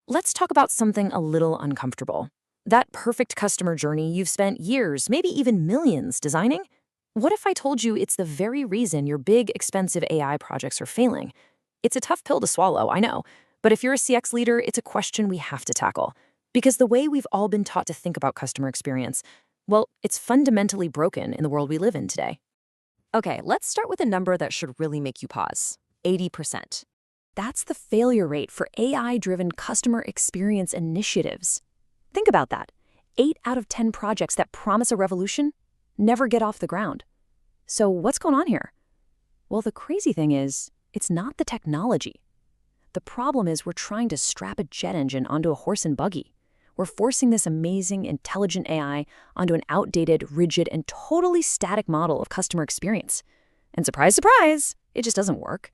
Let's talk about something a little uncomfortable. That perfect customer journey you've spent years, maybe even millions, designing? What if I told you it's the very reason your big, expensive AI projects are failing? It's a tough pill to swallow, I know. But if you're a CX leader, it's a question we have to tackle. Because the way we've all been taught to think about customer experience, well, it's fundamentally broken in the world we live in today. Okay, let's start with a number that should really make you pause. 80%. That's the failure rate for AI-driven customer experience initiatives. Think about that. 8 out of 10 projects that promise a revolution never get off the ground. So what's going on here? Well, the crazy thing is, it's not the technology. The problem is we're trying to strap a jet engine onto a horse and buggy. We're forcing this amazing, intelligent AI onto an outdated, rigid, and totally static model of customer experience. And surprise, surprise, it just doesn't work.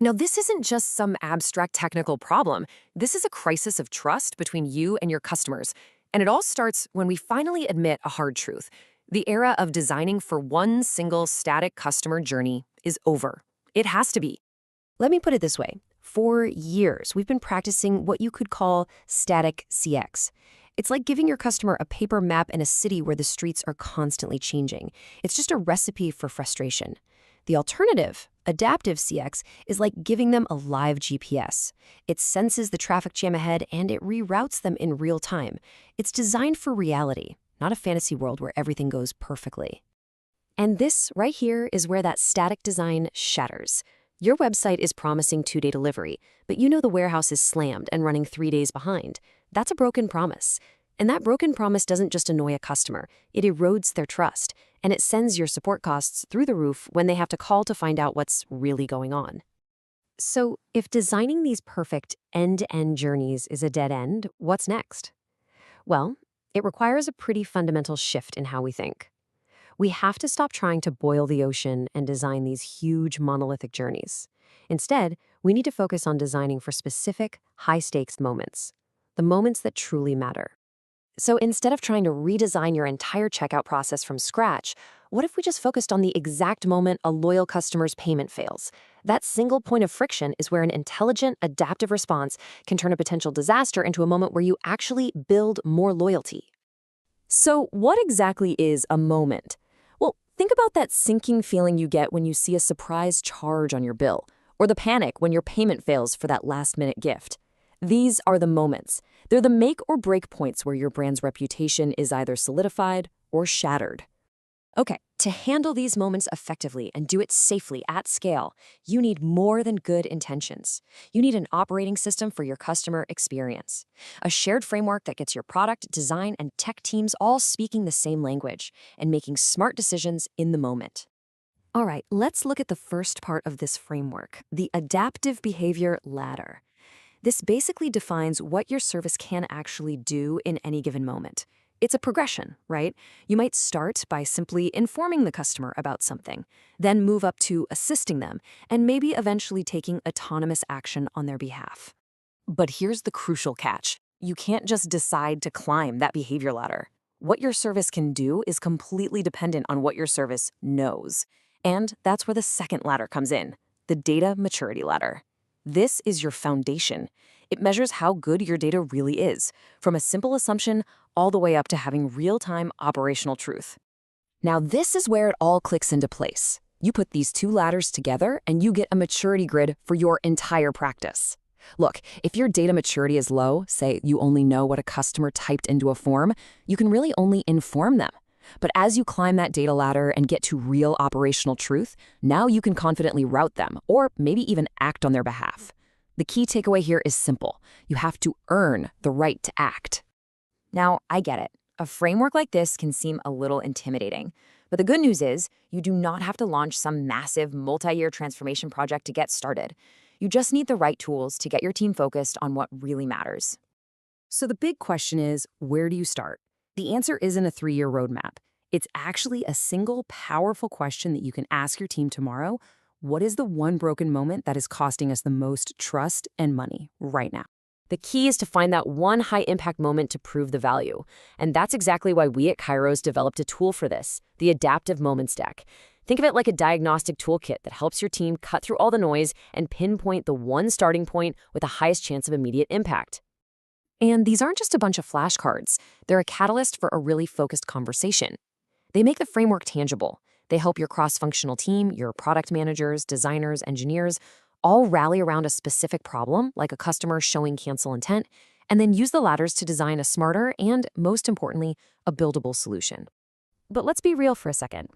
Now, this isn't just some abstract technical problem. This is a crisis of trust between you and your customers. And it all starts when we finally admit a hard truth. The era of designing for one single static customer journey is over. It has to be. Let me put it this way. For years, we've been practicing what you could call static CX. It's like giving your customer a paper map in a city where the streets are constantly changing. It's just a recipe for frustration. The alternative, adaptive CX, is like giving them a live GPS. It senses the traffic jam ahead and it reroutes them in real time. It's designed for reality, not a fantasy world where everything goes perfectly. And this right here is where that static design shatters. Your website is promising 2-day delivery, but you know the warehouse is slammed and running 3 days behind. That's a broken promise. And that broken promise doesn't just annoy a customer, it erodes their trust, and it sends your support costs through the roof when they have to call to find out what's really going on. So, if designing these perfect end-to-end journeys is a dead end, what's next? Well, it requires a pretty fundamental shift in how we think. We have to stop trying to boil the ocean and design these huge monolithic journeys. Instead, we need to focus on designing for specific, high-stakes moments, the moments that truly matter. So instead of trying to redesign your entire checkout process from scratch, what if we just focused on the exact moment a loyal customer's payment fails? That single point of friction is where an intelligent, adaptive response can turn a potential disaster into a moment where you actually build more loyalty. So what exactly is a moment? Well, think about that sinking feeling you get when you see a surprise charge on your bill, or the panic when your payment fails for that last-minute gift. These are the moments. They're the make or break points where your brand's reputation is either solidified or shattered. Okay, to handle these moments effectively and do it safely at scale, you need more than good intentions. You need an operating system for your customer experience, a shared framework that gets your product, design, and tech teams all speaking the same language and making smart decisions in the moment. All right, let's look at the first part of this framework, the adaptive behavior ladder. This basically defines what your service can actually do in any given moment. It's a progression, right? You might start by simply informing the customer about something, then move up to assisting them, and maybe eventually taking autonomous action on their behalf. But here's the crucial catch. You can't just decide to climb that behavior ladder. What your service can do is completely dependent on what your service knows. And that's where the second ladder comes in, the data maturity ladder. This is your foundation. It measures how good your data really is, from a simple assumption all the way up to having real-time operational truth. Now, this is where it all clicks into place. You put these two ladders together and you get a maturity grid for your entire practice. Look, if your data maturity is low, say you only know what a customer typed into a form, you can really only inform them. But as you climb that data ladder and get to real operational truth, now you can confidently route them, or maybe even act on their behalf. The key takeaway here is simple. You have to earn the right to act. Now, I get it. A framework like this can seem a little intimidating. But the good news is, you do not have to launch some massive multi-year transformation project to get started. You just need the right tools to get your team focused on what really matters. So the big question is, where do you start? The answer isn't a 3-year roadmap. It's actually a single, powerful question that you can ask your team tomorrow. What is the one broken moment that is costing us the most trust and money right now? The key is to find that one high-impact moment to prove the value. And that's exactly why we at Kairos developed a tool for this, the Adaptive Moments Deck. Think of it like a diagnostic toolkit that helps your team cut through all the noise and pinpoint the one starting point with the highest chance of immediate impact. And these aren't just a bunch of flashcards. They're a catalyst for a really focused conversation. They make the framework tangible. They help your cross-functional team, your product managers, designers, engineers, all rally around a specific problem, like a customer showing cancel intent, and then use the ladders to design a smarter and, most importantly, a buildable solution. But let's be real for a second.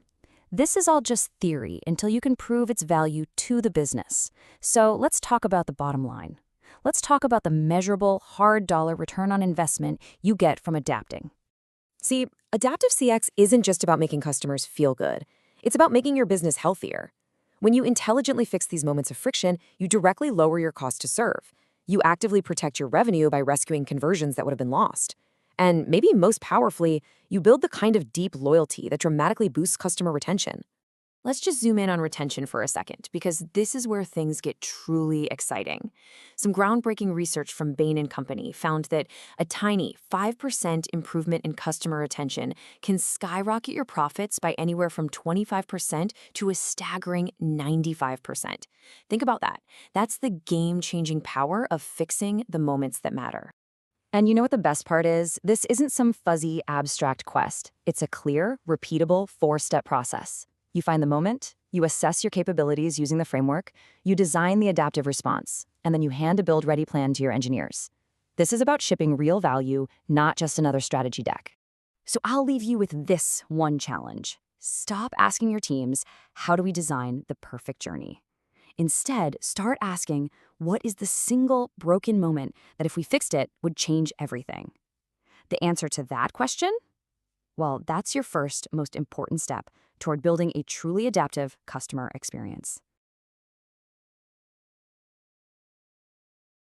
This is all just theory until you can prove its value to the business. So let's talk about the bottom line. Let's talk about the measurable, hard dollar return on investment you get from adapting. See, Adaptive CX isn't just about making customers feel good. It's about making your business healthier. When you intelligently fix these moments of friction, you directly lower your cost to serve. You actively protect your revenue by rescuing conversions that would have been lost. And maybe most powerfully, you build the kind of deep loyalty that dramatically boosts customer retention. Let's just zoom in on retention for a second, because this is where things get truly exciting. Some groundbreaking research from Bain & Company found that a tiny 5% improvement in customer retention can skyrocket your profits by anywhere from 25% to a staggering 95%. Think about that. That's the game-changing power of fixing the moments that matter. And you know what the best part is? This isn't some fuzzy, abstract quest. It's a clear, repeatable, 4-step process. You find the moment, you assess your capabilities using the framework, you design the adaptive response, and then you hand a build-ready plan to your engineers. This is about shipping real value, not just another strategy deck. So I'll leave you with this one challenge. Stop asking your teams, how do we design the perfect journey? Instead, start asking, what is the single broken moment that if we fixed it would change everything? The answer to that question? Well, that's your first, most important step toward building a truly adaptive customer experience.